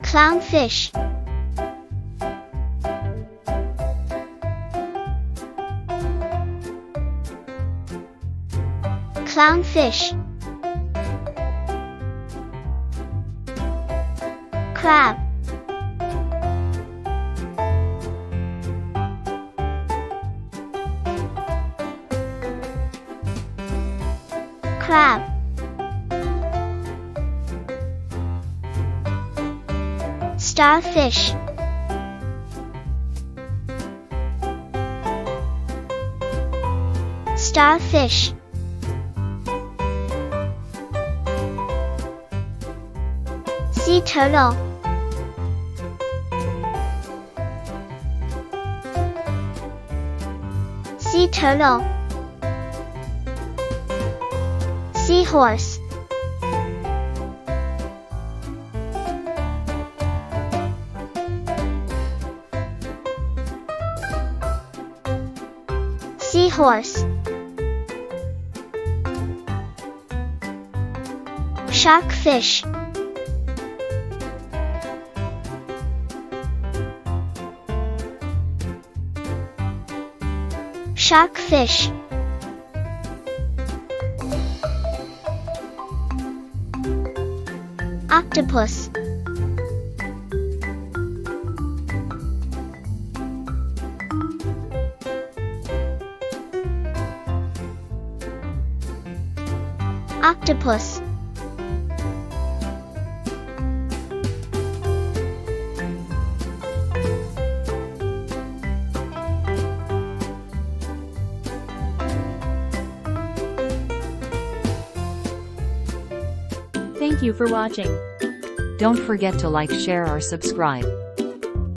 Clownfish. Clownfish. Crab. Crab. Starfish. Starfish. Sea turtle. Sea turtle. Seahorse. Seahorse. Sharkfish. Sharkfish. Octopus. Octopus. Thank you for watching. Don't forget to like, share or subscribe.